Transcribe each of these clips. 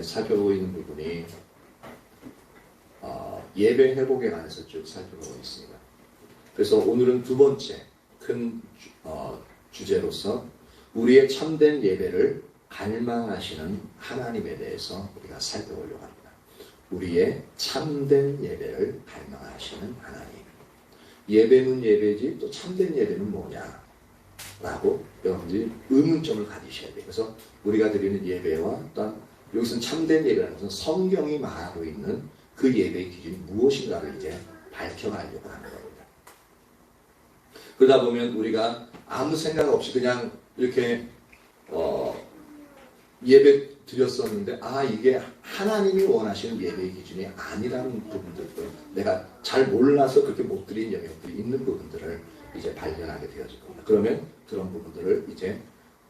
이제 살펴보고 있는 부분이 예배 회복에 관해서 쭉 살펴보고 있습니다. 그래서 오늘은 두 번째 큰 주제로서 우리의 참된 예배를 갈망하시는 하나님에 대해서 우리가 살펴보려고 합니다. 우리의 참된 예배를 갈망하시는 하나님. 예배는 예배지 또 참된 예배는 뭐냐? 라고 여러분들이 의문점을 가지셔야 돼요. 그래서 우리가 드리는 예배와 또한 여기서는 참된 예배라는 것은 성경이 말하고 있는 그 예배의 기준이 무엇인가를 이제 밝혀가려고 하는 겁니다. 그러다 보면 우리가 아무 생각 없이 그냥 이렇게 예배 드렸었는데 이게 하나님이 원하시는 예배의 기준이 아니라는 부분들도 내가 잘 몰라서 그렇게 못 드린 영역들이 있는 부분들을 이제 발견하게 되어질 겁니다. 그러면 그런 부분들을 이제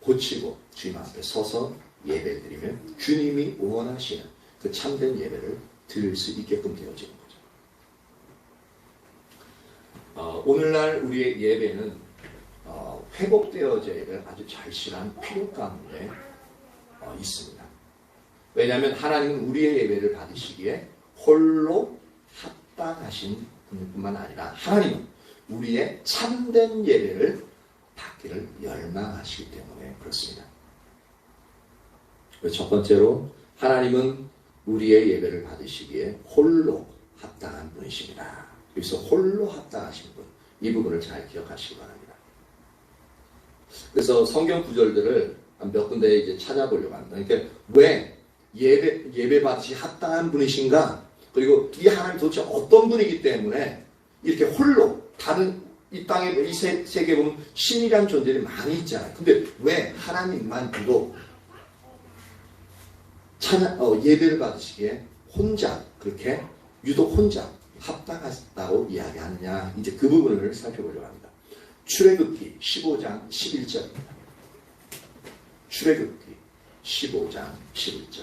고치고 주님 앞에 서서 예배를 드리면 주님이 원하시는 그 참된 예배를 드릴 수 있게끔 되어지는 거죠. 오늘날 우리의 예배는 회복되어져야 될 아주 절실한 필요 가운데 있습니다. 왜냐하면 하나님은 우리의 예배를 받으시기에 홀로 합당하신 분뿐만 아니라 하나님은 우리의 참된 예배를 받기를 열망하시기 때문에 그렇습니다. 첫 번째로 하나님은 우리의 예배를 받으시기에 홀로 합당한 분이십니다. 여기서 홀로 합당하신 분, 이 부분을 잘 기억하시기 바랍니다. 그래서 성경 구절들을 몇 군데 이제 찾아보려고 합니다. 그러니까 왜 예배 받으시 합당한 분이신가? 그리고 이 하나님 도대체 어떤 분이기 때문에 이렇게 홀로 다른 이 땅에 이 세계에 보면 신이란 존재들이 많이 있잖아요. 근데 왜 하나님만 유독 예배를 받으시기에 혼자 그렇게 유독 혼자 합당하다고 이야기하느냐? 이제 그 부분을 살펴보려고 합니다. 출애굽기 15장 11절입니다. 출애굽기 15장 11절.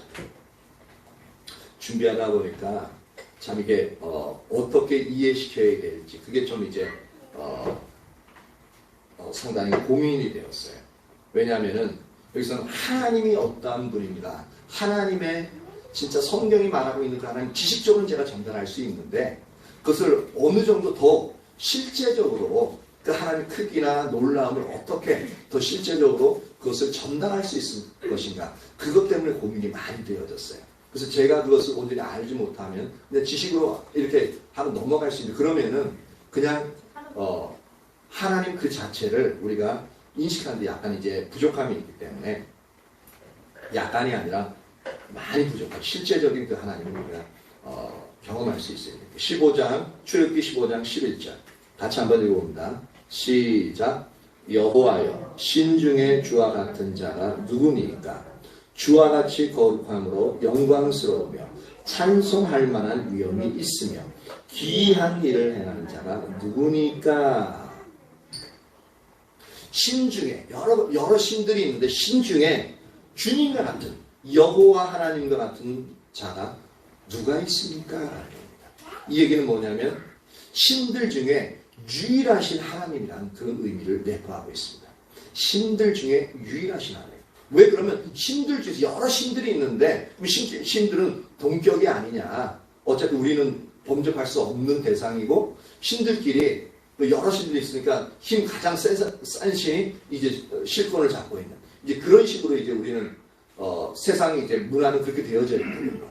준비하다 보니까 참 이게 어떻게 이해시켜야 될지 그게 좀 이제 상당히 고민이 되었어요. 왜냐하면은 여기서는 하나님이 어떠한 분입니다. 하나님의 진짜 성경이 말하고 있는 그 하나님 지식적으로는 제가 전달할 수 있는데 그것을 어느 정도 더 실제적으로 그 하나님의 크기나 놀라움을 어떻게 더 실제적으로 그것을 전달할 수 있을 것인가 그것 때문에 고민이 많이 되어졌어요. 그래서 제가 그것을 온전히 알지 못하면 그냥 지식으로 이렇게 하고 넘어갈 수 있는 그러면은 그냥 하나님 그 자체를 우리가 인식하는데 약간 이제 부족함이 있기 때문에 약간이 아니라 많이 부족한 실제적인 그 하나님을 우리가 경험할 수 있어요. 15장 출애굽기 15장 11절 같이 한번 읽어봅니다. 시작. 여호와여 신중에 주와 같은 자가 누구니까 주와 같이 거룩함으로 영광스러우며 찬송할 만한 위엄이 있으며 기이한 일을 행하는 자가 누구니까. 신중에 여러 신들이 있는데 신중에 주님과 같은 여호와 하나님과 같은 자가 누가 있습니까? 이 얘기는 뭐냐면 신들 중에 유일하신 하나님이라는 그런 의미를 내포하고 있습니다. 신들 중에 유일하신 하나님. 왜 그러면 신들 중에서 여러 신들이 있는데 신들은 동격이 아니냐. 어차피 우리는 범접할 수 없는 대상이고 신들끼리 여러 신들이 있으니까 힘 가장 센 신이 이제 실권을 잡고 있는 이제 그런 식으로 이제 우리는 세상이 이제 문화는 그렇게 되어져 있거든요.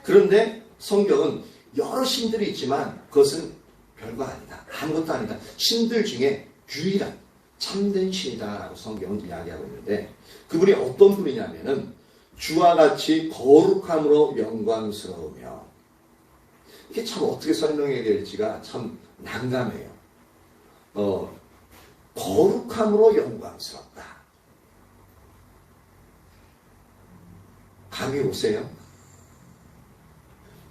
그런데 성경은 여러 신들이 있지만 그것은 별거 아니다. 아무것도 아니다. 신들 중에 유일한 참된 신이다라고 성경은 이야기하고 있는데 그분이 어떤 분이냐면은 주와 같이 거룩함으로 영광스러우며 이게 참 어떻게 설명해야 될지가 참 난감해요. 거룩함으로 영광스럽다. 감이 오세요?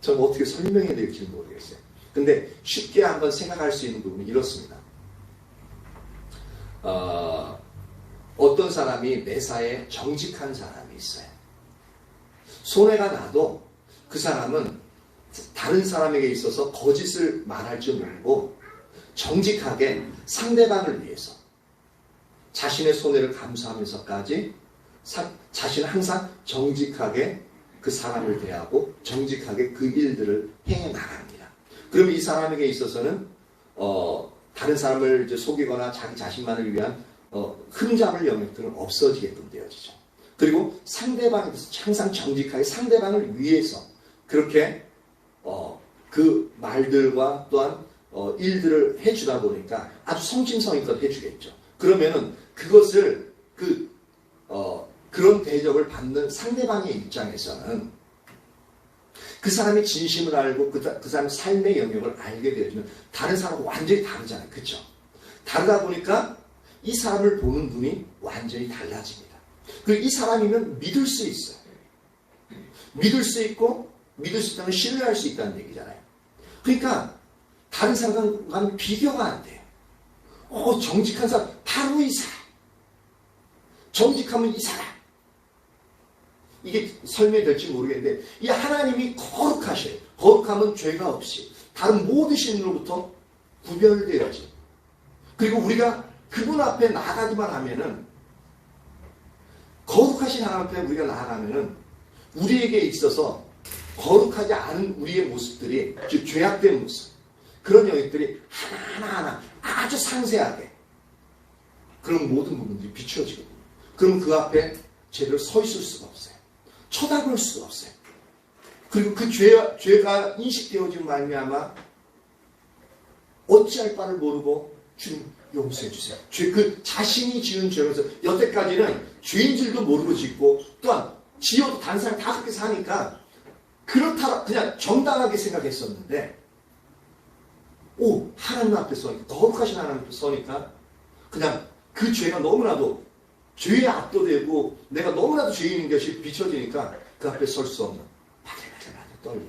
저는 어떻게 설명해야 될지 모르겠어요. 근데 쉽게 한번 생각할 수 있는 부분이 이렇습니다. 어떤 사람이 매사에 정직한 사람이 있어요. 손해가 나도 그 사람은 다른 사람에게 있어서 거짓을 말할 줄 모르고 정직하게 상대방을 위해서 자신의 손해를 감수하면서까지 자신은 항상 정직하게 그 사람을 대하고 정직하게 그 일들을 행해 나갑니다. 그러면 이 사람에게 있어서는 다른 사람을 이제 속이거나 자기 자신만을 위한 흠잡을 영역들은 없어지게끔 되어지죠. 그리고 상대방에 대해서 항상 정직하게 상대방을 위해서 그렇게 그 말들과 또한 일들을 해주다 보니까 아주 성심성의껏 해주겠죠. 그러면은 그것을 그런 대접을 받는 상대방의 입장에서는 그 사람의 진심을 알고 그 사람의 삶의 영역을 알게 되어지면 다른 사람과 완전히 다르잖아요. 그렇죠? 다르다 보니까 이 사람을 보는 눈이 완전히 달라집니다. 그리고 이 사람이면 믿을 수 있어요. 믿을 수 있고 믿을 수 있다면 신뢰할 수 있다는 얘기잖아요. 그러니까 다른 사람과는 비교가 안 돼요. 정직한 사람 바로 이 사람. 정직하면 이 사람. 이게 설명이 될지 모르겠는데 이 하나님이 거룩하셔요. 거룩하면 죄가 없이 다른 모든 신으로부터 구별되어지. 그리고 우리가 그분 앞에 나아가기만 하면은 거룩하신 하나님 앞에 우리가 나아가면은 우리에게 있어서 거룩하지 않은 우리의 모습들이 즉 죄악된 모습 그런 영역들이 하나하나 아주 상세하게 그런 모든 부분들이 비추어지거든요. 그럼 그 앞에 제대로 서 있을 수가 없어요. 쳐다볼 수가 없어요. 그리고 그 죄가 인식되어진 말미암아 어찌할 바를 모르고 주님 용서해 주세요. 그 자신이 지은 죄로서 여태까지는 죄인 줄도 모르고 짓고 또한 지어도 다른 사람 다 그렇게 사니까 그렇다 그냥 정당하게 생각했었는데 하나님 앞에 서니까 거룩하신 하나님 앞에 서니까 그냥 그 죄가 너무나도 죄에 압도되고 내가 너무나도 죄인인 것이 비춰지니까 그 앞에 설 수 없는 바들바들 떨려.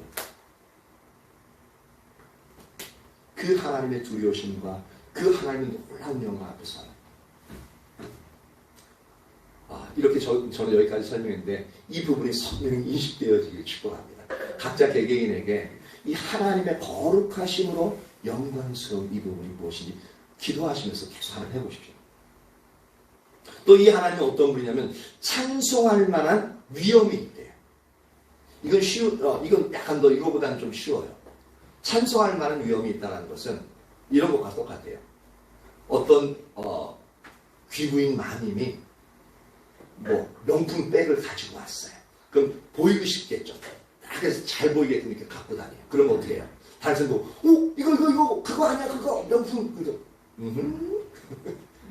그 하나님의 두려우심과 그 하나님의 놀라운 영광 앞에 서는 이렇게 저는 여기까지 설명했는데 이 부분이 성령이 인식되어지길 축복합니다. 각자 개개인에게 이 하나님의 거룩하심으로 영광스러운 이 부분이 무엇인지 기도하시면서 계속 한번 해보십시오. 또 이 하나님은 어떤 분이냐면 찬송할 만한 위엄이 있대요. 이건 약간 더 이거보다는 좀 쉬워요. 찬송할 만한 위엄이 있다는 것은 이런 것과 똑같아요. 어떤 귀부인 마님이 명품 백을 가지고 왔어요. 그럼 보이고 싶겠죠. 그래서 잘 보이게끔 이렇게 갖고 다녀요. 그러면 어떻게 해요? 다른 사람도 이거 그거 아니야 그거 명품 그거.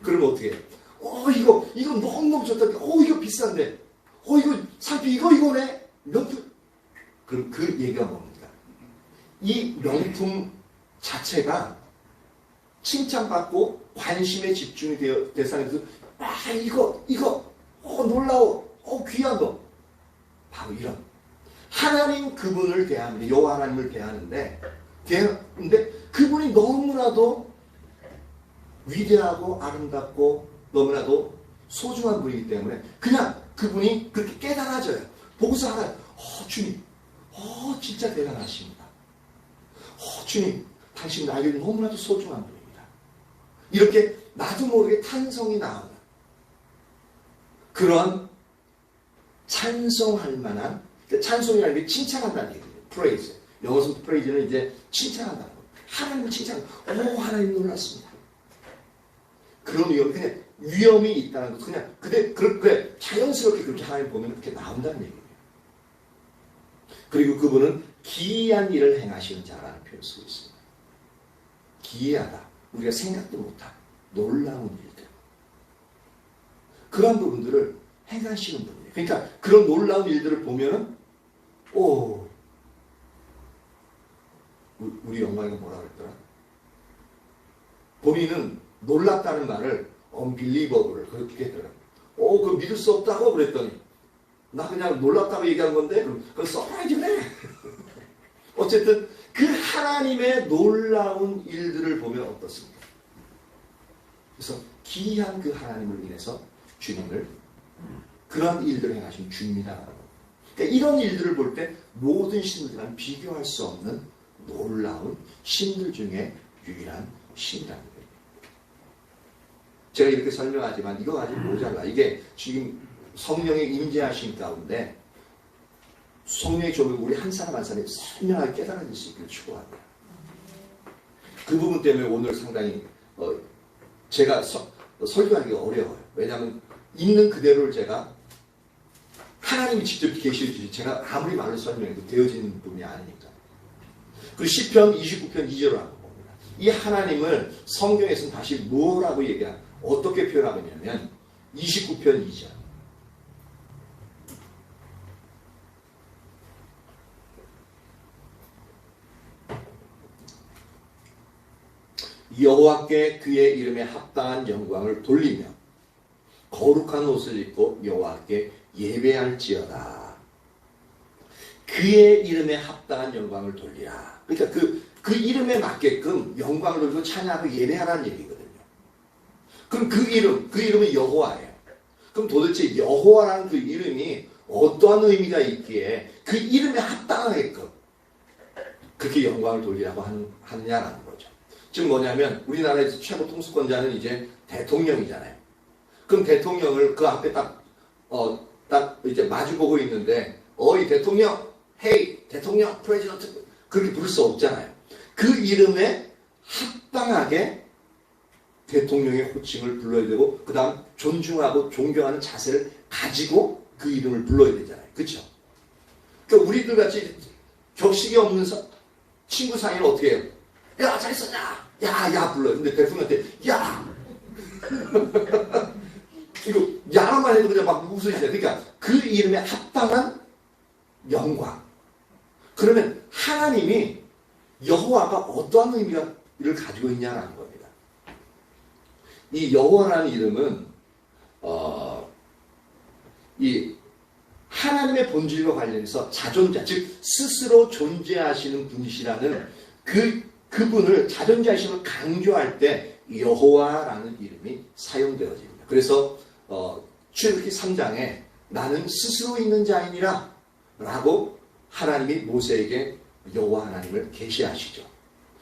그러면 어떻게 해요? 이거 너무너무 좋다. 이거 비싼데. 이거 상표 이거네. 명품. 그럼 그 얘기가 뭡니까? 이 명품 자체가 칭찬받고 관심에 집중이 되어 대상에서 이거 놀라워. 귀한 거. 바로 이런. 하나님 그분을 대하는데 여호와 하나님을 대하는데 그분이 너무나도 위대하고 아름답고 너무나도 소중한 분이기 때문에 그냥 그분이 그렇게 깨달아져요. 보고서 알아요. 주님, 진짜 대단하십니다. 주님, 당신 나에게 너무나도 소중한 분입니다. 이렇게 나도 모르게 탄성이 나오는 그런 찬송할 만한 찬송이라는 게 칭찬한다는 얘기예요. praise. 영어에서 praise는 이제 칭찬한다는 거예요. 하나님을 칭찬한다. 하나님 놀랐습니다. 그런 위험이 그냥 위험이 있다는 것 그냥 그래 자연스럽게 그렇게 하나님 보면 그렇게 나온다는 얘기예요. 그리고 그분은 기이한 일을 행하시는 자라는 표현을 쓰고 있습니다. 기이하다. 우리가 생각도 못한 놀라운 일들. 그런 부분들을 행하시는 분이에요. 그러니까 그런 놀라운 일들을 보면은 우리 영광이가 뭐라 그랬더라? 본인은 놀랍다는 말을 unbelievable 그렇게 했더라. 그거 믿을 수 없다고 그랬더니 나 그냥 놀랍다고 얘기한 건데 그건 써야지 그래. 어쨌든 그 하나님의 놀라운 일들을 보면 어떻습니까? 그래서 기이한 그 하나님을 인해서 주님을 그런 일들을 행하신 주님이다. 그러니까 이런 일들을 볼 때 모든 신들과는 비교할 수 없는 놀라운 신들 중에 유일한 신이라는 거예요. 제가 이렇게 설명하지만 이거 아직 모자라. 이게 지금 성령의 임재하심 가운데 성령의 조명이 우리 한 사람 한 사람이 선명하게 깨달아질 수 있기를 축복합니다. 그 부분 때문에 오늘 상당히 제가 설교하기가 어려워요. 왜냐하면 있는 그대로를 제가 하나님이 직접 계시해 주시 제가 아무리 말로 설명해도 되어지는 부분이 아니니까. 그리고 시편 29편 2절을 한번 봅니다. 이 하나님을 성경에서는 다시 뭐라고 어떻게 표현하고 있냐면 29편 2절. 여호와께 그의 이름에 합당한 영광을 돌리며 거룩한 옷을 입고 여호와께 예배할지어다. 그의 이름에 합당한 영광을 돌리라. 그러니까 그 이름에 맞게끔 영광을 돌리고 찬양하고 예배하라는 얘기거든요. 그럼 그 이름은 여호와예요. 그럼 도대체 여호와라는 그 이름이 어떠한 의미가 있기에 그 이름에 합당하게끔 그렇게 영광을 돌리라고 하느냐라는 거죠. 즉 뭐냐면 우리나라에서 최고 통수권자는 이제 대통령이잖아요. 그럼 대통령을 그 앞에 딱 이제 마주보고 있는데 이 대통령, 헤이 대통령, 프레지던트 그렇게 부를 수 없잖아요. 그 이름에 합당하게 대통령의 호칭을 불러야 되고 그 다음 존중하고 존경하는 자세를 가지고 그 이름을 불러야 되잖아요. 그렇죠? 그러니까 우리들 같이 격식이 없는 친구 사이는 어떻게 해요? 야, 잘 있었냐? 야 불러요. 근데 대통령한테 야! 이거 야만 해도 그냥 막 웃으시잖아요. 그러니까 그 이름에 합당한 영광. 그러면 하나님이 여호와가 어떠한 의미를 가지고 있냐라는 겁니다. 이 여호와라는 이름은 이 하나님의 본질과 관련해서 자존자, 즉 스스로 존재하시는 분이시라는 그분을 자존자이심을 강조할 때 여호와라는 이름이 사용되어집니다. 그래서 출애굽기 3장에 나는 스스로 있는 자이니라 라고 하나님이 모세에게 여호와 하나님을 계시하시죠.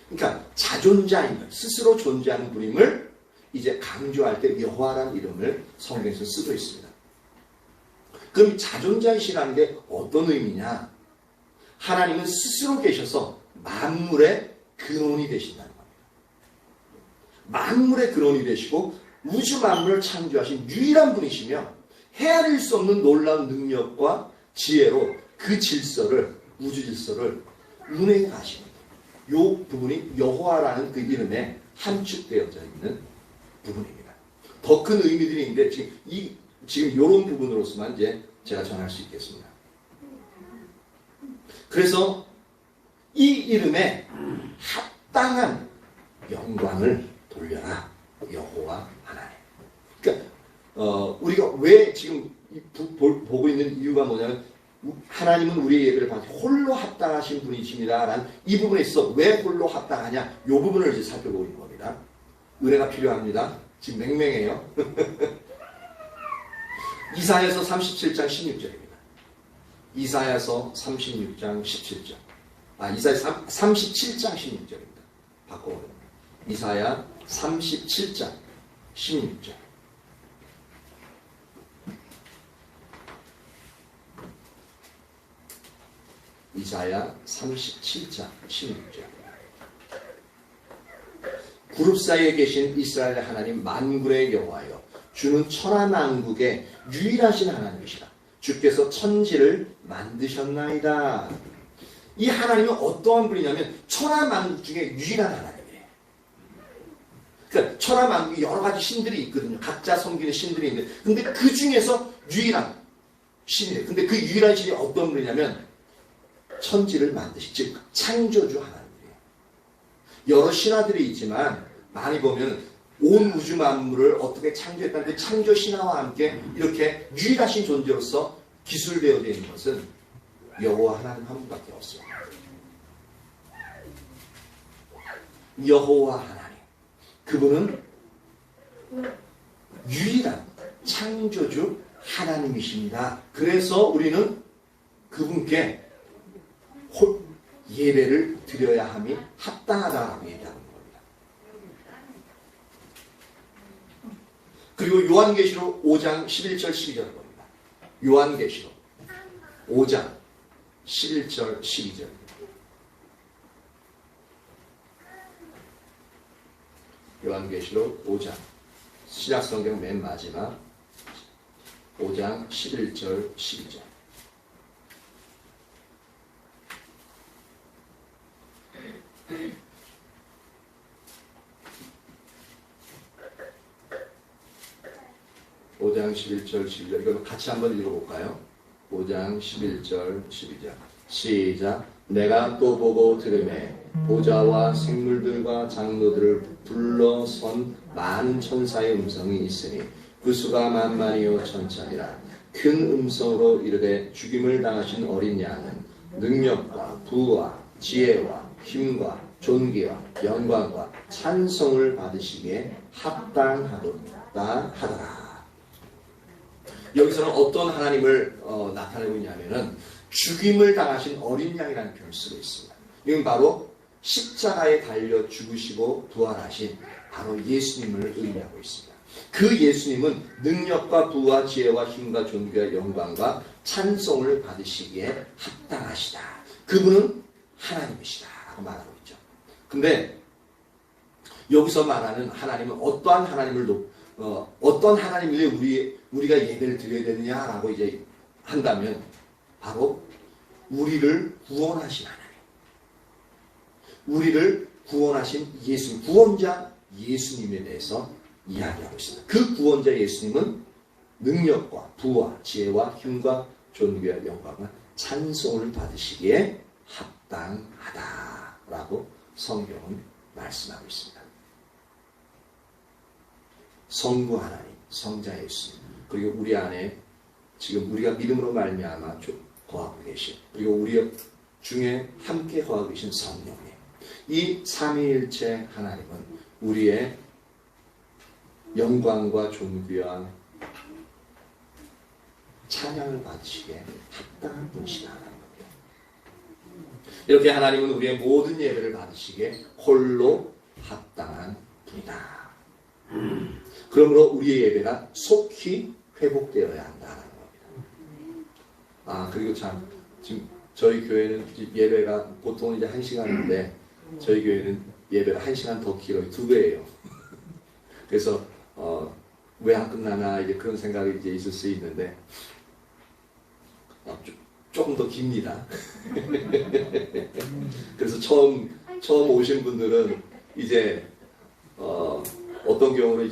그러니까 자존자임을 스스로 존재하는 분임을 이제 강조할 때 여호와라는 이름을 성경에서 쓰고 있습니다. 그럼 자존자이시라는 게 어떤 의미냐? 하나님은 스스로 계셔서 만물의 근원이 되신다는 겁니다. 만물의 근원이 되시고 우주 만물을 창조하신 유일한 분이시며 헤아릴 수 없는 놀라운 능력과 지혜로 그 질서를 우주 질서를 운행해 가시는 이 부분이 여호와라는 그 이름에 함축되어져 있는 부분입니다. 더 큰 의미들이 있는데 지금 이런 부분으로서만 이제 제가 전할 수 있겠습니다. 그래서 이 이름에 합당한 영광을 돌려라 여호와 하나님. 그러니까 우리가 왜 지금 보고 있는 이유가 뭐냐면 하나님은 우리의 예배를 받기 홀로 합당하신 분이십니다 라는 이 부분에 있어 왜 홀로 합당하냐 이 부분을 이제 살펴보고 있는 겁니다. 은혜가 필요합니다. 지금 맹맹해요. 이사야서 37장 16절입니다. 이사야서 36장 17절. 이사야 37장 16절입니다. 바꿔보면 이사야 37장 16절. 이사야 37장 16절. 구룹 사이에 계신 이스라엘 하나님 만군의 여호와여 주는 천하만국의 유일하신 하나님이시라. 주께서 천지를 만드셨나이다. 이 하나님은 어떠한 분이냐면 천하만국 중에 유일한 하나님이에요. 그러니까 천하만국에 여러 가지 신들이 있거든요. 각자 섬기는 신들이 있는데 근데 그 중에서 유일한 신이에요. 근데 그 유일한 신이 어떤 분이냐면 천지를 만드신 즉 창조주 하나님이에요. 여러 신화들이 있지만 많이 보면 온 우주 만물을 어떻게 창조했다는 그 창조 신화와 함께 이렇게 유일하신 존재로서 기술되어져 있는 것은 여호와 하나님 한 분밖에 없습니다. 여호와 하나님 그분은 유일한 창조주 하나님이십니다. 그래서 우리는 그분께 예배를 드려야 함이 합당하다라고 얘기하는 겁니다. 그리고 요한계시록 5장 11절 12절을 봅니다. 요한계시록 5장 11절 12절. 요한계시록 5장 신약성경 맨 마지막 5장 11절 12절. 오 장 11절 12절. 이거 같이 한번 읽어볼까요? 5장 11절 12절. 시작. 내가 또 보고 들으매 보좌와 생물들과 장로들을 불러선 많은 천사의 음성이 있으니 그 수가 만만이요 천천이라. 큰 음성으로 이르되 죽임을 당하신 어린 양은 능력과 부와 지혜와 힘과 존귀와 영광과 찬송을 받으시기에 합당하도다 하더라. 여기서는 어떤 하나님을 나타내고 있냐면은 죽임을 당하신 어린 양이라는 표현을 쓰고 있습니다. 이건 바로 십자가에 달려 죽으시고 부활하신 바로 예수님을 의미하고 있습니다. 그 예수님은 능력과 부와 지혜와 힘과 존귀와 영광과 찬송을 받으시기에 합당하시다. 그분은 하나님이시다 라고 말하고 있죠. 근데 여기서 말하는 하나님은 어떠한 하나님을 어떤 하나님을 우리가 예배를 드려야 되느냐라고 이제 한다면 바로 우리를 구원하신 하나님, 우리를 구원하신 예수님, 구원자 예수님에 대해서 이야기하고 있습니다. 그 구원자 예수님은 능력과 부와 지혜와 힘과 존귀와 영광과 찬송을 받으시기에 합당하다라고 성경은 말씀하고 있습니다. 성부 하나님, 성자 예수님, 그리고 우리 안에 지금 우리가 믿음으로 말미암아 거하고 계신, 그리고 우리 중에 함께 거하고 계신 성령님, 이 삼위일체 하나님은 우리의 영광과 존귀와 찬양을 받으시기에 합당한 분이시라는 겁니다. 이렇게 하나님은 우리의 모든 예배를 받으시기에 홀로 합당한 분이다. 그러므로 우리의 예배가 속히 회복되어야 한다는 겁니다. 그리고 참 지금 저희 교회는 예배가 보통 이제 1시간인데 저희 교회는 예배가 1시간 더 길어요. 2배예요. 그래서 왜 안 끝나나 이제 그런 생각이 이제 있을 수 있는데 조금 더 깁니다. 그래서 처음 오신 분들은 이제 어떤 경우는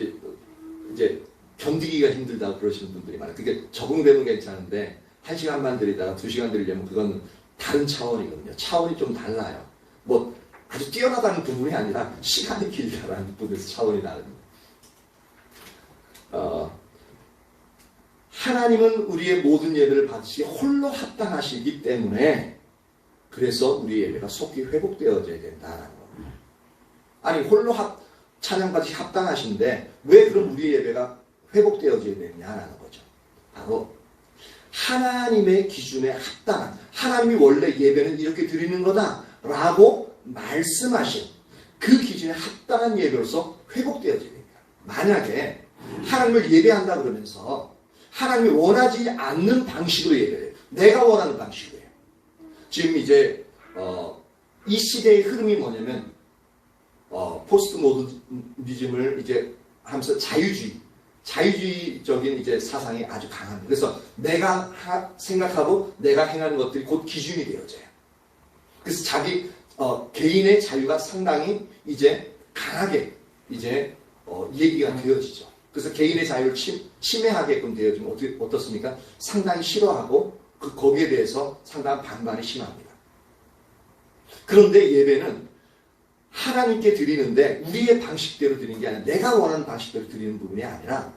이제 견디기가 힘들다고 그러시는 분들이 많아요. 그게 적응되면 괜찮은데 1시간만 드리다가 2시간 드리려면 그건 다른 차원이거든요. 차원이 좀 달라요. 뭐 아주 뛰어나다는 부분이 아니라 시간이 길다라는 부분에서 차원이 다릅니다. 하나님은 우리의 모든 예배를 받으시기에 홀로 합당하시기 때문에 그래서 우리의 예배가 속히 회복되어져야 된다는 겁니다. 아니 홀로 찬양받으시 합당하신데 왜 그럼 우리의 예배가 회복되어져야 되느냐라는 거죠. 바로 하나님의 기준에 합당한, 하나님이 원래 예배는 이렇게 드리는 거다라고 말씀하신 그 기준에 합당한 예배로서 회복되어져야 됩니다. 만약에 하나님을 예배한다 그러면서 하나님이 원하지 않는 방식으로 예배해요. 내가 원하는 방식으로 해요. 지금 이제 이 시대의 흐름이 뭐냐면 포스트 모더니즘을 이제 하면서 자유주의적인 이제 사상이 아주 강합니다. 그래서 내가 생각하고 내가 행하는 것들이 곧 기준이 되어져요. 그래서 자기 개인의 자유가 상당히 이제 강하게 이제 얘기가 되어지죠. 그래서 개인의 자유를 침해하게끔 되어지면 어떻습니까? 상당히 싫어하고 거기에 대해서 상당한 반발이 심합니다. 그런데 예배는 하나님께 드리는데 우리의 방식대로 드리는 게 아니라 내가 원하는 방식대로 드리는 부분이 아니라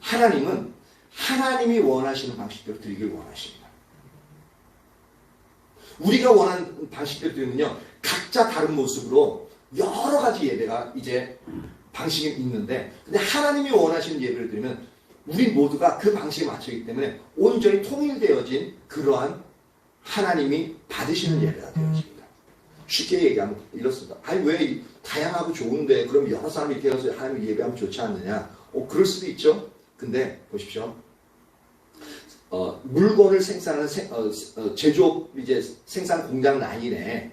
하나님은 하나님이 원하시는 방식대로 드리길 원하십니다. 우리가 원하는 방식대로 드리면요, 각자 다른 모습으로 여러 가지 예배가 이제 방식이 있는데, 근데 하나님이 원하시는 예배를 드리면 우리 모두가 그 방식에 맞추기 때문에 온전히 통일되어진 그러한 하나님이 받으시는 예배가 되어집니다. 쉽게 얘기하면 이렇습니다. 아니 왜 다양하고 좋은데 그럼 여러 사람이 이렇게 해서 하나님 예배하면 좋지 않느냐? 그럴 수도 있죠. 근데 보십시오. 물건을 생산하는 제조업 이제 생산 공장 라인에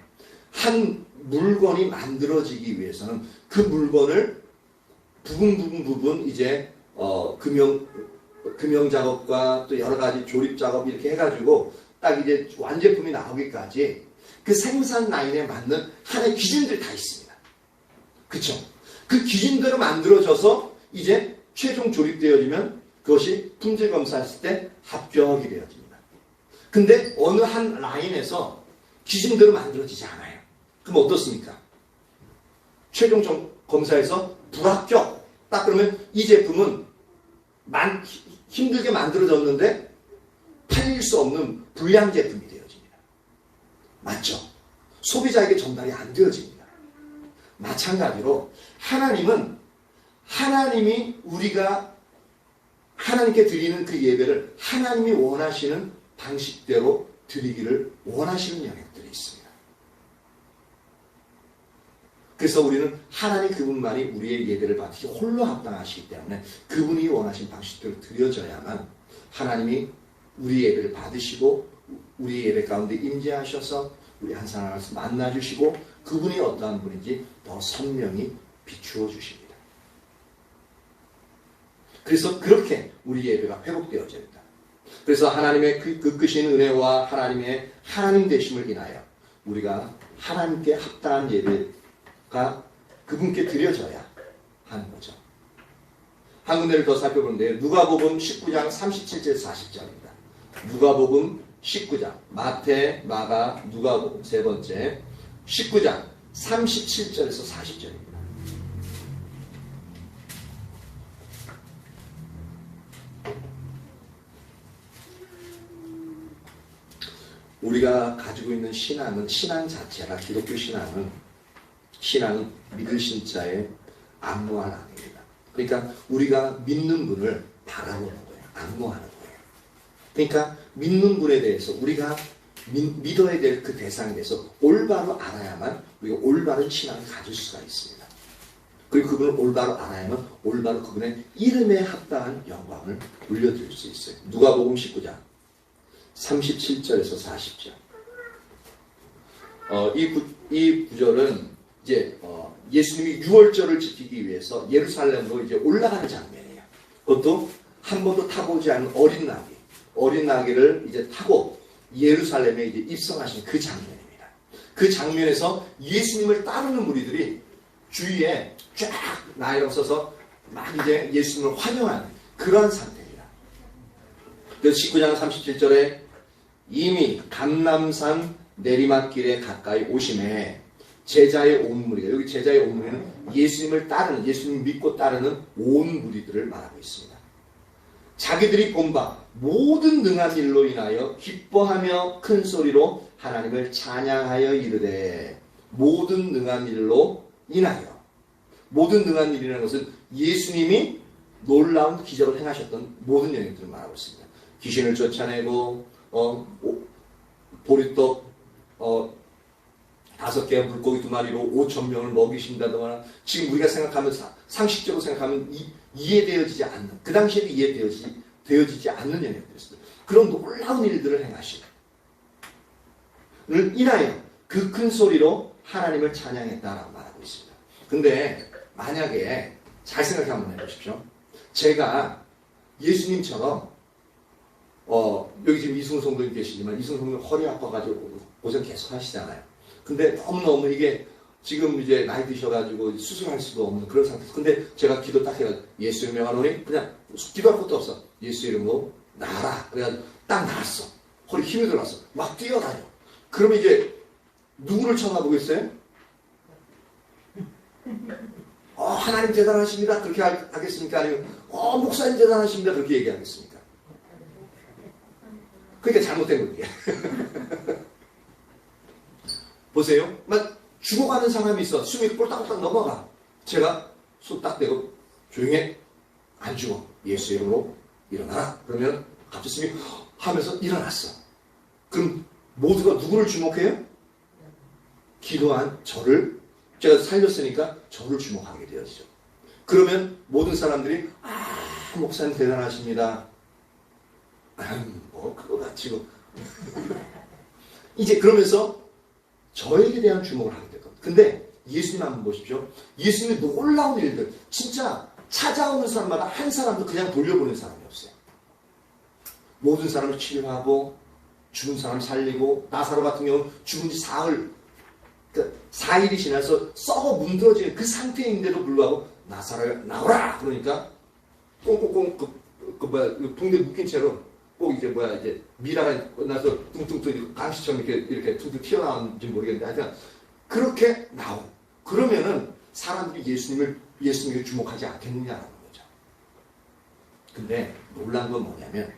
한 물건이 만들어지기 위해서는 그 물건을 부분 이제 금형 작업과 또 여러 가지 조립 작업 이렇게 해가지고 딱 이제 완제품이 나오기까지 그 생산 라인에 맞는 하나의 기준들이 다 있습니다. 그쵸? 그 기준대로 만들어져서 이제 최종 조립되어지면 그것이 품질 검사했을 때 합격이 되어집니다. 근데 어느 한 라인에서 기준대로 만들어지지 않아요. 그럼 어떻습니까? 최종 검사에서 불합격. 딱 그러면 이 제품은 힘들게 만들어졌는데 팔릴 수 없는 불량 제품이 되어집니다. 맞죠? 소비자에게 전달이 안 되어집니다. 마찬가지로 하나님이 우리가 하나님께 드리는 그 예배를 하나님이 원하시는 방식대로 드리기를 원하시는 영역들이 있습니다. 그래서 우리는 하나님 그분만이 우리의 예배를 받으시 홀로 합당하시기 때문에 그분이 원하신 방식대로 드려져야만 하나님이 우리 예배를 받으시고 우리 예배 가운데 임재하셔서 우리 한 사람 하나씩 만나주시고 그분이 어떠한 분인지 더 선명히 비추어 주십니다. 그래서 그렇게 우리 예배가 회복되어집니다. 그래서 하나님의 그 크신 은혜와 하나님의 하나님 되심을 인하여 우리가 하나님께 합당한 예배가 그분께 드려져야 하는 거죠. 한 군데를 더 살펴보는데요. 누가복음 19장 37절 40절입니다. 누가복음 19장 마태, 마가, 누가복음 세 번째 19장 37절에서 40절입니다. 우리가 가지고 있는 신앙 자체가 기독교 신앙은 믿을 신자의 안무한 아닙니다. 그러니까 우리가 믿는 분을 바라보는 거예요. 안무하는 거예요. 그러니까 믿는 분에 대해서 우리가 믿어야 될 그 대상에 대해서 올바로 알아야만 우리가 올바른 신앙을 가질 수가 있습니다. 그리고 그분을 올바로 알아야만 올바로 그분의 이름에 합당한 영광을 돌려드릴 수 있어요. 누가복음 19장 37절에서 40절. 이 구절은 이제 예수님이 유월절을 지키기 위해서 예루살렘으로 이제 올라가는 장면이에요. 그것도 한 번도 타보지 않은 어린 나귀를 이제 타고 예루살렘에 이제 입성하신 그 장면입니다. 그 장면에서 예수님을 따르는 무리들이 주위에 쫙 나열을 서서 막 이제 예수님을 환영하는 그러한 상태입니다. 그래서 19장 37절에 이미 감람산 내리막길에 가까이 오심에 제자의 온 무리가, 여기 제자의 온 무리는 예수님을 따르는, 예수님 믿고 따르는 온 무리들을 말하고 있습니다. 자기들이 본 바 모든 능한 일로 인하여 기뻐하며 큰 소리로 하나님을 찬양하여 이르되, 모든 능한 일로 인하여, 모든 능한 일이라는 것은 예수님이 놀라운 기적을 행하셨던 모든 영역들을 말하고 있습니다. 귀신을 쫓아내고 보리떡 5개와 물고기 2마리로 5,000명을 먹이신다거나, 지금 우리가 생각하면 상식적으로 생각하면 이해되어지지 않는, 그 당시에도 이해되어지지 않는 영역들이었습니다. 그런 놀라운 일들을 행하시고 인하여 그 큰 소리로 하나님을 찬양했다라고 말하고 있습니다. 근데 만약에 잘 생각 한번 해보십시오. 제가 예수님처럼 여기 지금 이승훈 성도님 계시지만 이승훈 성도님 허리 아파가지고 고생 계속 하시잖아요. 근데 너무너무 이게 지금 이제 나이 드셔가지고 수술할 수도 없는 그런 상태에서, 근데 제가 기도 딱 해가지고 예수 이름에 명하노니 그냥 기도할 것도 없어. 예수 이름으로 나아라. 그래가지고 딱 나았어. 허리 힘이 들어갔어. 막 뛰어다녀. 그러면 이제 누구를 쳐다보겠어요? 하나님 대단하십니다. 그렇게 하겠습니까? 아니면 목사님 대단하십니다. 그렇게 얘기하겠습니까? 그게 잘못된 거예요. 보세요. 막 죽어가는 사람이 있어. 숨이 꼴딱꼴딱 넘어가. 제가 손 딱 대고 조용히 해. 안 죽어. 예수 이름으로 일어나라. 그러면 갑자기 숨이 하면서 일어났어. 그럼 모두가 누구를 주목해요? 기도한 저를, 제가 살렸으니까 저를 주목하게 되어지죠. 그러면 모든 사람들이 목사님 대단하십니다. 치고. 이제 그러면서 저에게 대한 주목을 하게 될 겁니다. 근데 예수님 한번 보십시오. 예수님의 놀라운 일들, 진짜 찾아오는 사람마다 한 사람도 그냥 돌려보는 사람이 없어요. 모든 사람을 치료하고 죽은 사람 살리고, 나사로 같은 경우는 죽은 지 사흘, 그러니까 4일이 지나서 썩어 문드러지는 그 상태인데도 불구하고 나사로야 나오라 그러니까 꽁꽁꽁 그 붕대 묶인 채로 꼭 이제 이제 미라가 끝나서 뚱뚱뚱 감시처럼 이렇게 퉁퉁 튀어나오는지 모르겠는데 하여튼 그렇게 나오고, 그러면은 사람들이 예수님을 주목하지 않겠느냐라는 거죠. 근데 놀란 건 뭐냐면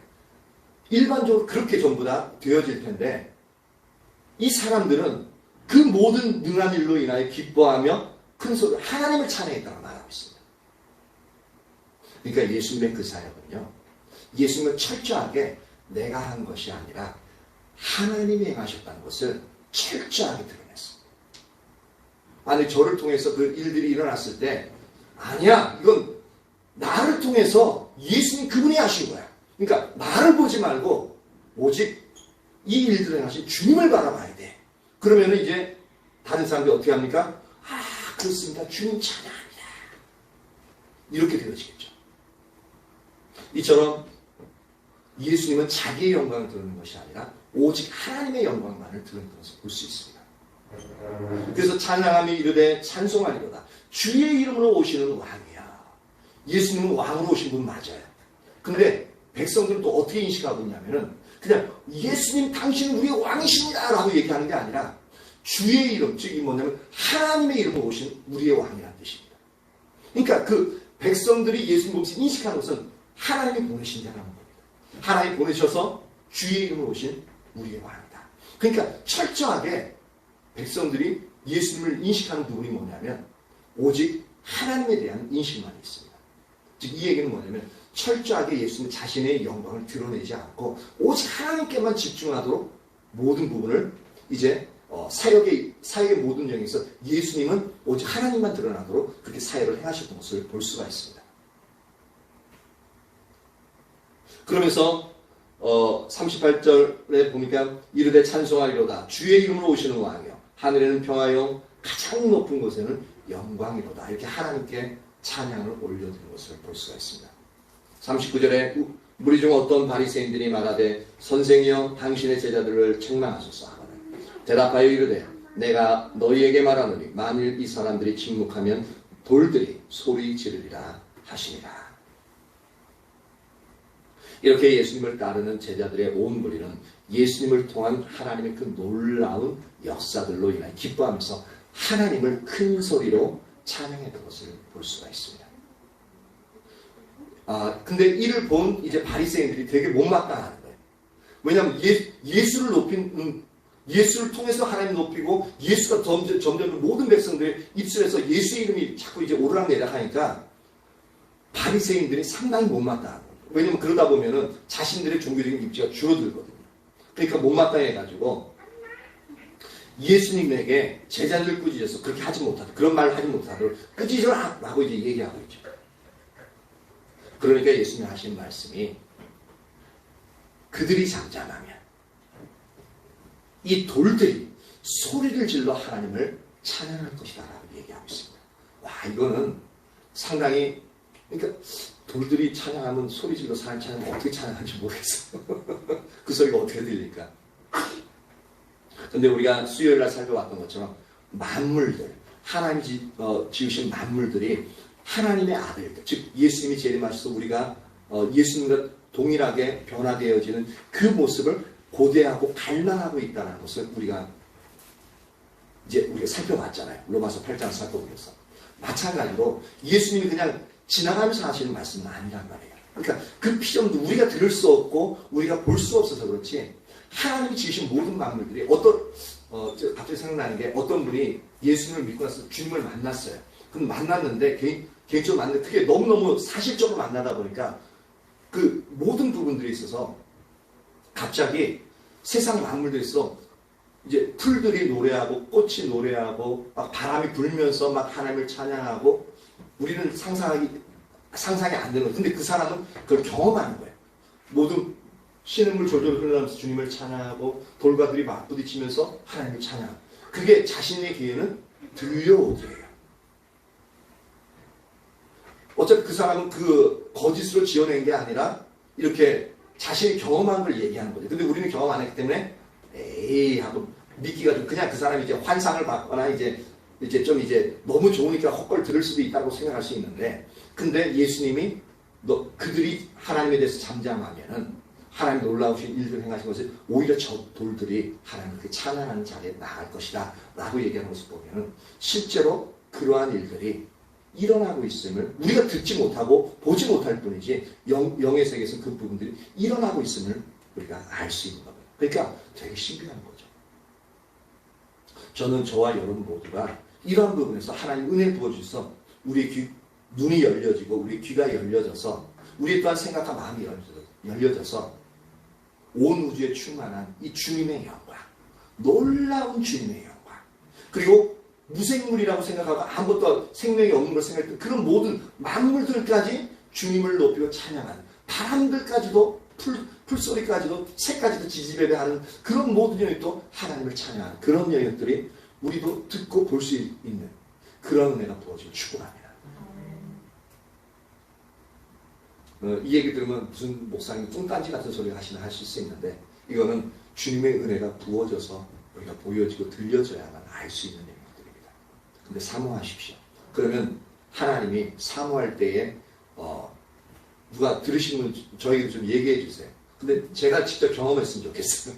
일반적으로 그렇게 전부 다 되어질 텐데 이 사람들은 그 모든 능한 일로 인하여 기뻐하며 큰 소리로 하나님을 찬양했다고 말하고 있습니다. 그러니까 예수님의 그 사역은요, 예수님은 철저하게 내가 한 것이 아니라 하나님이 행하셨다는 것을 철저하게 드러냈습니다. 아니, 저를 통해서 그 일들이 일어났을 때 아니야, 이건 나를 통해서 예수님 그분이 하신 거야. 그러니까 나를 보지 말고 오직 이 일들을 행하신 주님을 바라봐야 돼. 그러면 이제 다른 사람들이 어떻게 합니까? 아, 그렇습니다. 주님 찬양합니다. 이렇게 되어지겠죠. 이처럼 예수님은 자기의 영광을 드러내는 것이 아니라 오직 하나님의 영광만을 드러내는 것을 볼 수 있습니다. 그래서 찬양함이 이르되 찬송하리로다. 주의 이름으로 오시는 왕이야. 예수님은 왕으로 오신 분 맞아요. 근데 백성들은 또 어떻게 인식하고 있냐면은 그냥 예수님 당신은 우리의 왕이십니다 라고 얘기하는 게 아니라 주의 이름, 즉 뭐냐면 하나님의 이름으로 오신 우리의 왕이라는 뜻입니다. 그러니까 그 백성들이 예수님 보면서 인식하는 것은 하나님이 보내신 자라는 겁니다. 하나님이 보내셔서 주의 이름으로 오신 우리의 왕이다. 그러니까 철저하게 백성들이 예수님을 인식하는 부분이 뭐냐면 오직 하나님에 대한 인식만 있습니다. 즉 이 얘기는 뭐냐면 철저하게 예수님 자신의 영광을 드러내지 않고 오직 하나님께만 집중하도록 모든 부분을 이제 사역의 모든 영역에서 예수님은 오직 하나님만 드러나도록 그렇게 사역을 행하셨던 것을 볼 수가 있습니다. 그러면서 38절에 보니까 이르되 찬송하리로다. 주의 이름으로 오시는 왕이요 하늘에는 평화요 가장 높은 곳에는 영광이로다. 이렇게 하나님께 찬양을 올려드린 것을 볼 수가 있습니다. 39절에 무리 중 어떤 바리새인들이 말하되 선생이여 당신의 제자들을 책망하소서 하거든. 대답하여 이르되 내가 너희에게 말하노니 만일 이 사람들이 침묵하면 돌들이 소리 지르리라 하시니라. 이렇게 예수님을 따르는 제자들의 온 무리는 예수님을 통한 하나님의 그 놀라운 역사들로 인하여 기뻐하면서 하나님을 큰 소리로 찬양했던 것을 볼 수가 있습니다. 근데 이를 본 이제 바리새인들이 되게 못마땅하는 거예요. 왜냐하면 예수를 통해서 하나님 높이고 예수가 점점 모든 백성들의 입술에서 예수의 이름이 자꾸 이제 오르락내리락 하니까 바리새인들이 상당히 못마땅한 거예요. 왜냐면 그러다 보면은 자신들의 종교적인 입지가 줄어들거든요. 그러니까 못마땅해가지고 예수님에게 제자들 꾸짖어서 그렇게 하지 못하도록, 그런 말을 하지 못하도록 꾸짖으라! 라고 이제 얘기하고 있죠. 그러니까 예수님이 하신 말씀이 그들이 잠잠하면 이 돌들이 소리를 질러 하나님을 찬양할 것이다 라고 얘기하고 있습니다. 와, 이거는 상당히, 그러니까 돌들이 찬양하면 소리 질러 사람 찬양하면 어떻게 찬양하는지 모르겠어요. 그 소리가 어떻게 들릴까? 근데 우리가 수요일날 살펴봤던 것처럼 만물들, 하나님이 지으신 만물들이 하나님의 아들들, 즉 예수님이 재림하셔서 우리가 예수님과 동일하게 변화되어지는 그 모습을 고대하고 갈망하고 있다는 것을 우리가 살펴봤잖아요. 로마서 8장 살펴보면서. 마찬가지로 예수님이 그냥 지나가면서 하시는 말씀은 아니란 말이에요. 그러니까 그 피정도 우리가 들을 수 없고 우리가 볼 수 없어서 그렇지, 하나님이 지으신 모든 만물들이 갑자기 생각나는 게 어떤 분이 예수님을 믿고 나서 주님을 만났어요. 그럼 만났는데 개인적으로 만났는데 그게 너무너무 사실적으로 만나다 보니까 그 모든 부분들이 있어서 갑자기 세상 만물들에서 이제 풀들이 노래하고 꽃이 노래하고 막 바람이 불면서 막 하나님을 찬양하고 우리는 상상이 안 되는 거예요. 근데 그 사람은 그걸 경험하는 거예요. 모든 신음물 졸졸 흘러나면서 주님을 찬양하고 돌과들이 맞부딪히면서 하나님을 찬양하고 그게 자신의 귀에는 들려오게요. 어차피 그 사람은 그 거짓으로 지어낸 게 아니라 이렇게 자신이 경험한 걸 얘기하는 거죠. 근데 우리는 경험 안 했기 때문에 에이 하고 믿기가 좀 그냥 그 사람이 이제 환상을 받거나 이제 너무 좋으니까 헛걸 들을 수도 있다고 생각할 수 있는데 근데 예수님이 그들이 하나님에 대해서 잠잠하면은 하나님 놀라우신 일들 행하신 것을 오히려 저 돌들이 하나님을 그 찬양하는 자리에 나갈 것이다 라고 얘기하는 것을 보면은 실제로 그러한 일들이 일어나고 있음을 우리가 듣지 못하고 보지 못할 뿐이지 영의 세계에서 그 부분들이 일어나고 있음을 우리가 알 수 있는 겁니다. 그러니까 되게 신비한 거죠. 저는 저와 여러분 모두가 이러한 부분에서 하나님 은혜 부어주셔서 우리 눈이 열려지고 우리 귀가 열려져서 우리 또한 생각과 마음이 열려져서 온 우주에 충만한 이 주님의 영광, 놀라운 주님의 영광, 그리고 무생물이라고 생각하고 아무것도 생명이 없는 걸 생각했던 그런 모든 만물들까지 주님을 높이고 찬양하는 바람들까지도 풀소리까지도 새까지도 지지배배하는 그런 모든 영역도 하나님을 찬양하는 그런 영역들이 우리도 듣고 볼 수 있는 그런 은혜가 부어진 축복합니다. 이 얘기 들으면 무슨 목사님 뚱딴지 같은 소리 하실 수 있는데 이거는 주님의 은혜가 부어져서 우리가 보여지고 들려져야만 알 수 있는 영역들입니다. 근데 사모하십시오. 그러면 하나님이 사모할 때에 누가 들으시는 분 저에게 좀 얘기해 주세요. 근데 제가 직접 경험했으면 좋겠어요.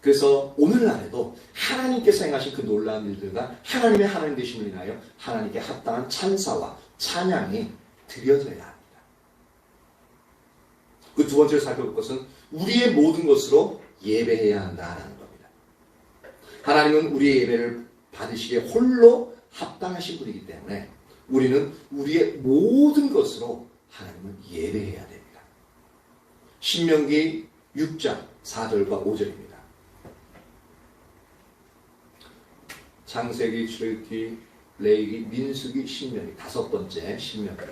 그래서 오늘날에도 하나님께서 행하신 그 놀라운 일들과 하나님의 하나님 되심을 인하여 하나님께 합당한 찬사와 찬양이 드려져야 합니다. 그 두 번째로 살펴볼 것은 우리의 모든 것으로 예배해야 한다는 겁니다. 하나님은 우리의 예배를 받으시기에 홀로 합당하신 분이기 때문에 우리는 우리의 모든 것으로 하나님을 예배해야 됩니다. 신명기 6장 4절과 5절입니다. 창세기, 출애굽기, 레위기, 민수기, 신명기 다섯 번째 신명기.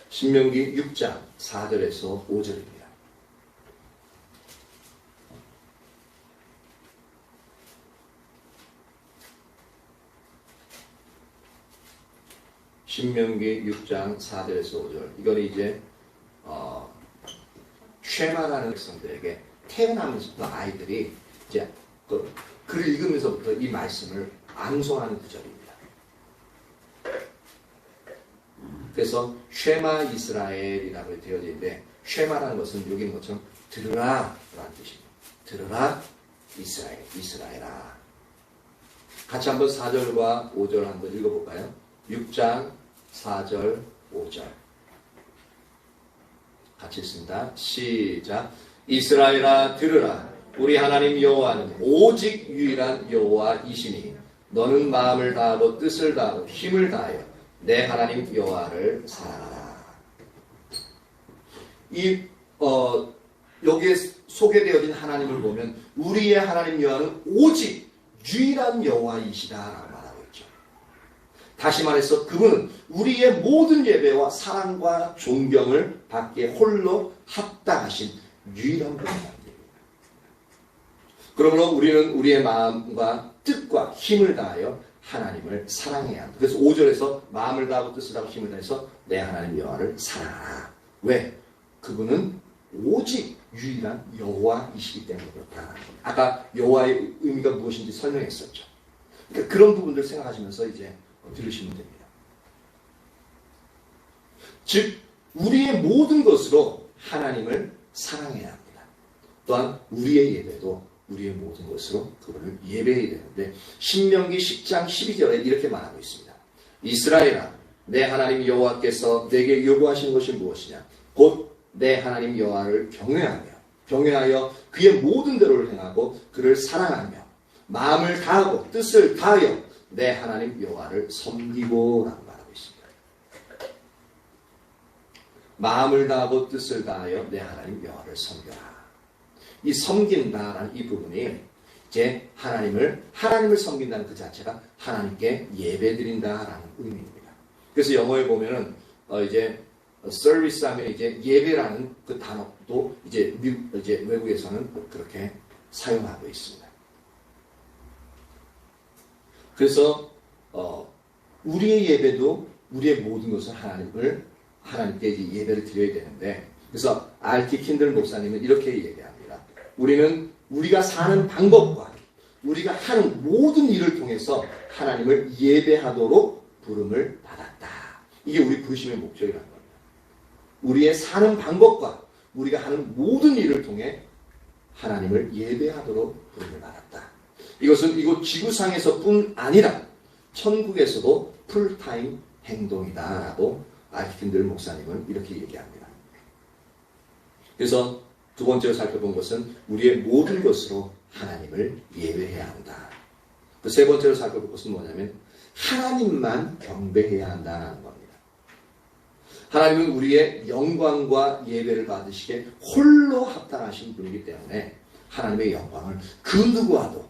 신명기 6장 4절에서 5절입니다. 신명기 6장 4절에서 5절. 이거는 이제 쉐마라는 백성들에게 태어나면서부터 아이들이 이제 글을 읽으면서부터 이 말씀을 앙송하는 구절입니다. 그래서 쉐마 이스라엘이라고 되어져 있는데 쉐마라는 것은 여기 있는 것처럼 들으라 라는 뜻입니다. 들으라 이스라엘아. 같이 한번 4절과 5절 한번 읽어볼까요? 6장 4절 5절 같이 읽습니다. 시작. 이스라엘아 들으라. 우리 하나님 여호와는 오직 유일한 여호와이시니 너는 마음을 다하고 뜻을 다하고 힘을 다하여 내 하나님 여호와를 사랑하라. 여기에 소개되어진 하나님을 보면 우리의 하나님 여호와는 오직 유일한 여호와이시다라고 말하고 있죠. 다시 말해서 그분은 우리의 모든 예배와 사랑과 존경을 받기에 홀로 합당하신 유일한 분입니다. 그러므로 우리는 우리의 마음과 뜻과 힘을 다하여 하나님을 사랑해야 합니다. 그래서 5절에서 마음을 다하고 뜻을 다하고 힘을 다해서 내 하나님 여호와를 사랑하라. 왜? 그분은 오직 유일한 여호와이시기 때문에 그렇다. 아까 여호와의 의미가 무엇인지 설명했었죠. 그러니까 그런 부분들 생각하시면서 이제 들으시면 됩니다. 즉 우리의 모든 것으로 하나님을 사랑해야 합니다. 또한 우리의 예배도 우리의 모든 것으로 그분을 예배해야 되는데 신명기 10장 12절에 이렇게 말하고 있습니다. 이스라엘아 내 하나님 여호와께서 내게 요구하시는 것이 무엇이냐? 곧 내 하나님 여호와를 경외하여 그의 모든 대로를 행하고 그를 사랑하며 마음을 다하고 뜻을 다하여 내 하나님 여호와를 섬기고 라고 말하고 있습니다. 마음을 다하고 뜻을 다하여 내 하나님 여호와를 섬겨라. 이 섬긴다라는 이 부분이 이제 하나님을 섬긴다는 그 자체가 하나님께 예배드린다라는 의미입니다. 그래서 영어에 보면은 이제 서비스 하면 이제 예배라는 그 단어도 이제 외국에서는 그렇게 사용하고 있습니다. 그래서 우리의 예배도 우리의 모든 것을 하나님께 이제 예배를 드려야 되는데, 그래서 R.T. 킨들 목사님은 이렇게 얘기합니다. 우리는 우리가 사는 방법과 우리가 하는 모든 일을 통해서 하나님을 예배하도록 부름을 받았다. 이게 우리 부르심의 목적이라는 겁니다. 우리의 사는 방법과 우리가 하는 모든 일을 통해 하나님을 예배하도록 부름을 받았다. 이것은 이곳 지구상에서뿐 아니라 천국에서도 풀타임 행동이다라고 R.T. 목사님은 이렇게 얘기합니다. 그래서 두 번째로 살펴본 것은 우리의 모든 것으로 하나님을 예배해야 한다. 그 세 번째로 살펴볼 것은 뭐냐면 하나님만 경배해야 한다는 겁니다. 하나님은 우리의 영광과 예배를 받으시기에 홀로 합당하신 분이기 때문에 하나님의 영광을 그 누구와도,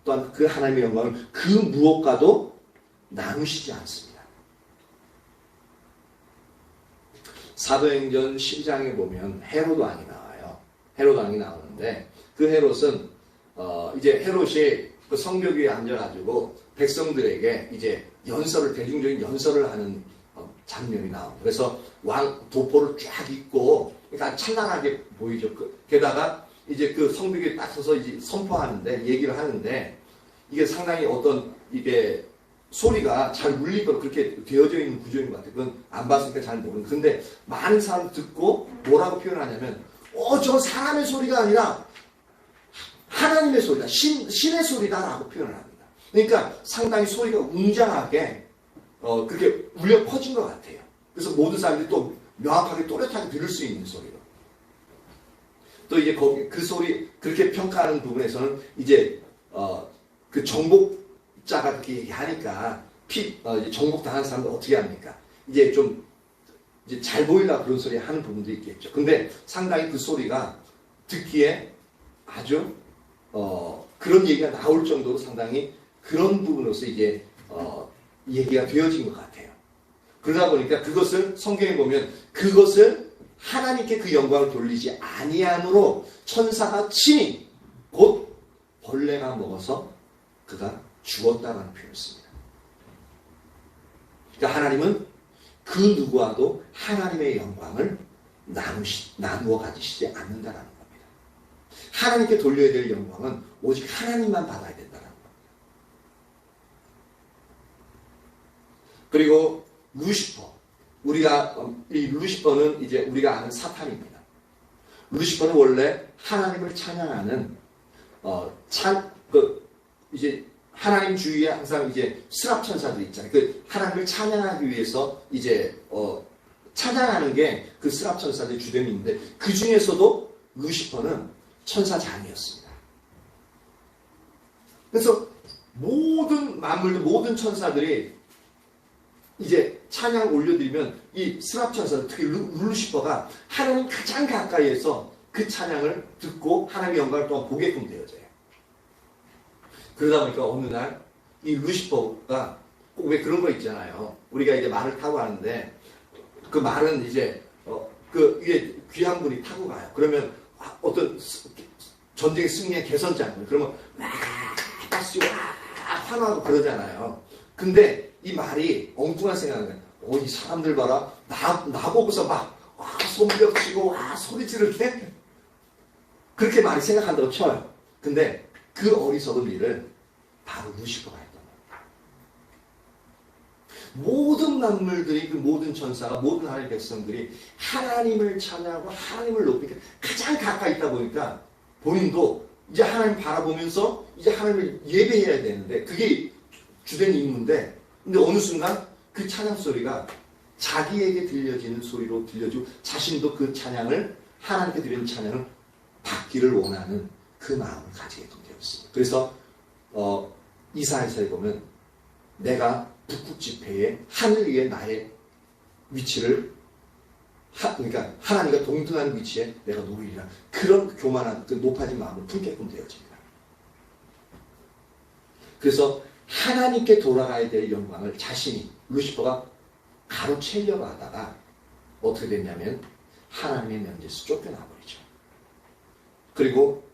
또한 그 하나님의 영광을 그 무엇과도 나누시지 않습니다. 사도행전 12장에 보면 헤롯 왕이 나와요. 헤롯 왕이 나오는데 그 헤롯은 이제 헤롯이 그 성벽 위에 앉아가지고 백성들에게 이제 대중적인 연설을 하는 장면이 나옵니다. 그래서 왕 도포를 쫙 입고, 그러니까 찬란하게 보이죠. 게다가 이제 그 성벽에 딱 서서 이제 선포하는데, 얘기를 하는데, 이게 상당히 이게 소리가 잘 울릴 거로 그렇게 되어져 있는 구조인 것 같아요. 그건 안 봤으니까 잘 모르는. 근데 많은 사람 듣고 뭐라고 표현하냐면, 저 사람의 소리가 아니라 하나님의 소리다. 신의 소리다라고 표현을 합니다. 그러니까 상당히 소리가 웅장하게 그렇게 울려 퍼진 것 같아요. 그래서 모든 사람들이 또 명확하게 또렷하게 들을 수 있는 소리로. 또 이제 거기 그 소리 그렇게 평가하는 부분에서는 이제 그 정복자가 그렇게 얘기하니까 정복당한 사람들 어떻게 합니까? 이제 좀 이제 잘 보이려고 그런 소리 하는 부분도 있겠죠. 근데 상당히 그 소리가 듣기에 아주 그런 얘기가 나올 정도로 상당히 그런 부분으로서 이제 얘기가 되어진 것 같아요. 그러다 보니까 그것을 성경에 보면 그것을 하나님께 그 영광을 돌리지 아니함으로 천사가 친히 곧 벌레가 먹어서 그가 죽었다라는 표현을 씁니다. 그러니까 하나님은 그 누구와도 하나님의 영광을 나누어 가지시지 않는다라는 겁니다. 하나님께 돌려야 될 영광은 오직 하나님만 받아야 된다는 겁니다. 그리고 루시퍼, 이 루시퍼는 이제 우리가 아는 사탄입니다. 루시퍼는 원래 하나님을 찬양하는 이제 하나님 주위에 항상 이제 스랍 천사들이 있잖아요. 그 하나님을 찬양하기 위해서 이제 찬양하는 게 그 스랍 천사들의 주됨인데 그 중에서도 루시퍼는 천사장이었습니다. 그래서 모든 만물들, 모든 천사들이 이제 찬양 올려드리면 이 스랍 천사, 특히 루시퍼가 하나님 가장 가까이에서 그 찬양을 듣고 하나님의 영광을 또한 보게끔 되어져요. 그러다 보니까 어느 날 이 루시퍼가 꼭 왜 그런 거 있잖아요. 우리가 이제 말을 타고 가는데 그 말은 이제 그 위에 귀한 분이 타고 가요. 그러면 어떤 전쟁 승리의 개선장, 그러면 막 박수고 환호하고 그러잖아요. 근데 이 말이 엉뚱한 생각을 해요. 이 사람들 봐라. 나보고서 막 손뼉 치고 소리 지를 때 그렇게 많이 생각한다고 쳐요. 근데 그 어리석은 일을 바로 루시퍼가 했던 거예요. 모든 만물들이, 그 모든 천사가, 모든 하나님의 백성들이 하나님을 찬양하고 하나님을 높이니까 가장 가까이 있다 보니까 본인도 이제 하나님 바라보면서 이제 하나님을 예배해야 되는데 그게 주된 임무인데, 근데 어느 순간 그 찬양 소리가 자기에게 들려지는 소리로 들려지고 자신도 그 찬양을, 하나님께 드리는 찬양을 받기를 원하는 그 마음을 가지게 되었습니다. 그래서 이사야서에 보면 내가 북극 지폐에 하늘 위에 나의 위치를 그러니까 하나님과 동등한 위치에 내가 놓으리라, 그런 교만한 그 높아진 마음을 품게끔 되어집니다. 그래서 하나님께 돌아가야 될 영광을 자신이, 루시퍼가 가로채려고 하다가 어떻게 됐냐면 하나님의 면제에서 쫓겨나버리죠. 그리고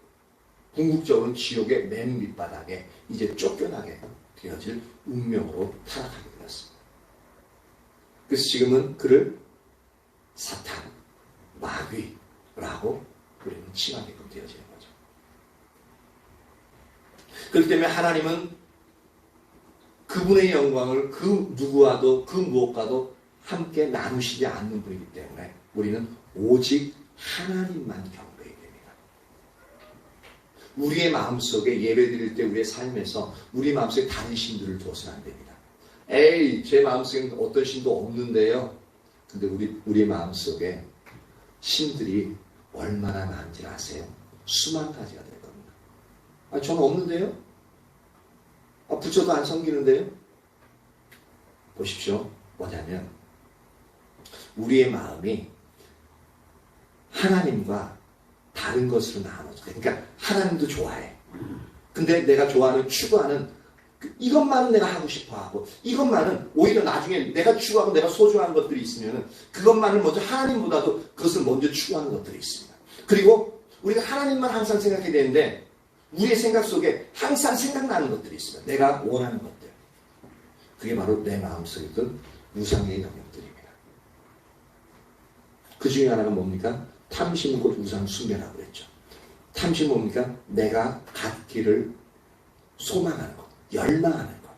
궁극적으로는 지옥의 맨 밑바닥에 이제 쫓겨나게 되어질 운명으로 타락하게 되었습니다. 그래서 지금은 그를 사탄, 마귀라고 우리는 칭하게끔 되어지는 거죠. 그렇기 때문에 하나님은 그분의 영광을 그 누구와도 그 무엇과도 함께 나누시지 않는 분이기 때문에 우리는 오직 하나님만 경배해야 됩니다. 우리의 마음속에 예배드릴 때 우리의 삶에서 우리 마음속에 다른 신들을 두어서는 안 됩니다. 에이, 제 마음속에 어떤 신도 없는데요. 근데 우리의 마음속에 신들이 얼마나 많은지 아세요? 수만 가지가 될 겁니다. 아, 저는 없는데요? 아, 부처도 안 섬기는데요? 보십시오. 뭐냐면 우리의 마음이 하나님과 다른 것으로 나눠져. 그러니까 하나님도 좋아해. 근데 내가 좋아하는, 추구하는 이것만은 내가 하고 싶어 하고, 이것만은 오히려 나중에 내가 추구하고 내가 소중한 것들이 있으면은 그것만을 먼저 하나님보다도 그것을 먼저 추구하는 것들이 있습니다. 그리고 우리가 하나님만 항상 생각해야 되는데 우리의 생각 속에 항상 생각나는 것들이 있습니다. 내가 원하는 것들. 그게 바로 내 마음속에 있던 우상의 영역들입니다. 그 중에 하나가 뭡니까? 탐심 곧 우상 숭배라고 했죠. 탐심 뭡니까? 내가 갖기를 소망하는 것, 열망하는 것.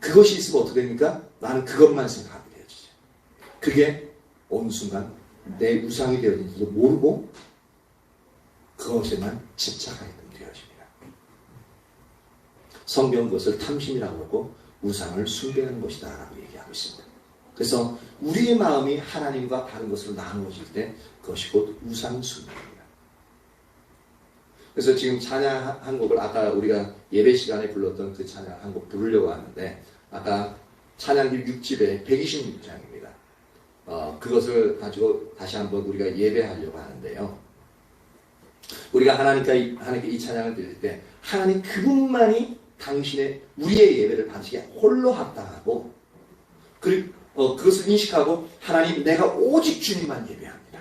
그것이 있으면 어떻게 됩니까? 나는 그것만 생각하게 되어지죠. 그게 어느 순간 내 우상이 되어진지도 모르고 그것에만 집착하게 되어집니다. 성경 그것을 탐심이라고 하고 우상을 숭배하는 것이다 라고 얘기하고 있습니다. 그래서 우리의 마음이 하나님과 다른 것으로 나누어질 때 그것이 곧 우상 숭배입니다. 그래서 지금 찬양 한 곡을 아까 우리가 예배 시간에 불렀던 그 찬양 한 곡 부르려고 하는데 아까 찬양기 6집에 126장입니다. 그것을 가지고 다시 한번 우리가 예배하려고 하는데요. 우리가 하나님께 이 찬양을 드릴 때 하나님 그분만이 당신의 우리의 예배를 반드시 홀로 합당하고 그리고 그것을 인식하고 하나님 내가 오직 주님만 예배합니다.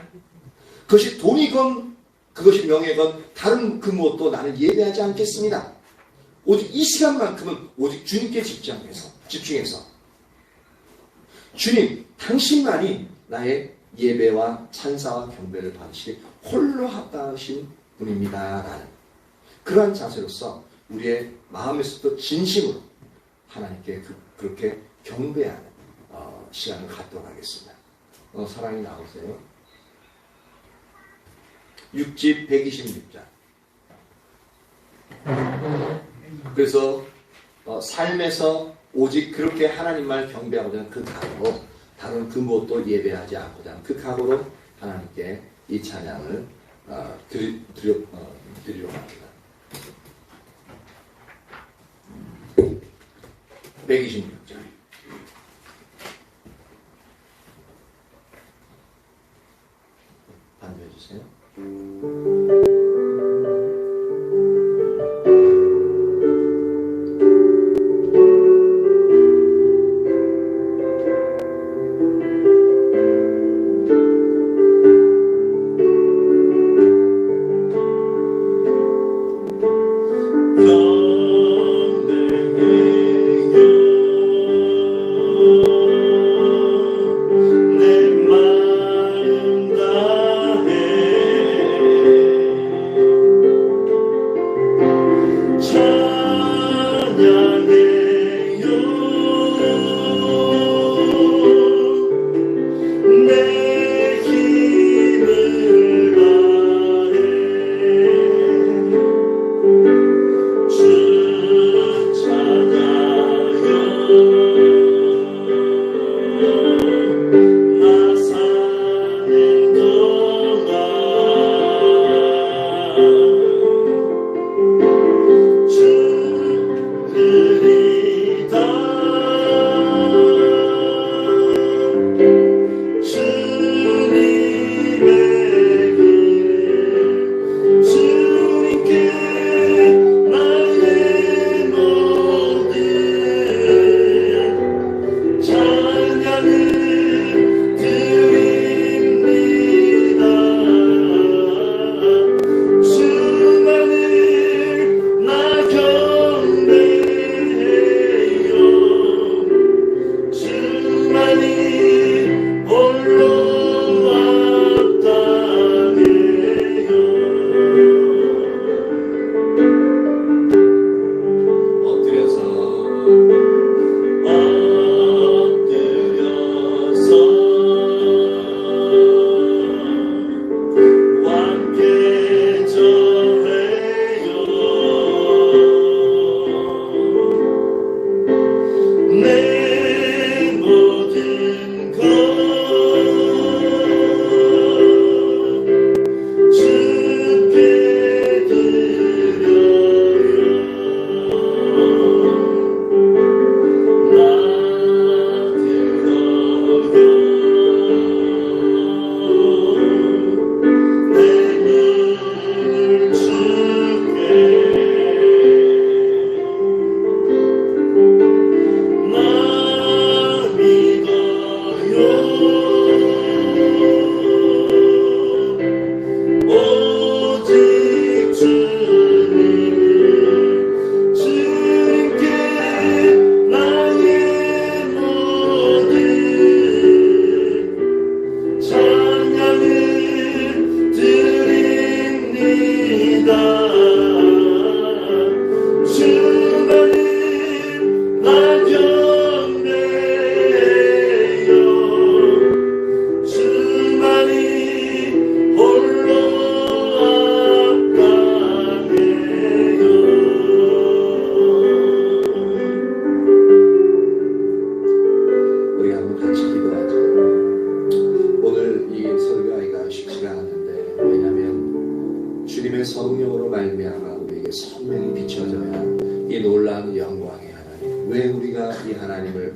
그것이 돈이건 그것이 명예건 다른 그 무엇도 나는 예배하지 않겠습니다. 오직 이 시간만큼은 오직 주님께 집중해서 주님 당신만이 나의 예배와 찬사와 경배를 반드시 홀로 합당하신 분입니다 라는 그러한 자세로서 우리의 마음에서도 진심으로 하나님께 그렇게 경배하는 시간을 갖도록 하겠습니다. 사랑이 나오세요. 6집 126장. 그래서 삶에서 오직 그렇게 하나님만 경배하고자 하는 그 각오로 다른 그 무엇도 예배하지 않고자 하는 그 각오로 하나님께 이 찬양을 드리려고 합니다. 126장. 반주해 주세요. 내 마음 다해 주만은 안전되어 주만이 홀로 아까해요. 우리 한번 같이 기도하죠. 오늘 이 설교하기가 쉽지가 않은데, 왜냐하면 주님의 성령으로 말미암아 우리에게 선명히 비춰져야 이 놀라운 영광의 하나님, 왜 우리가 이 하나님을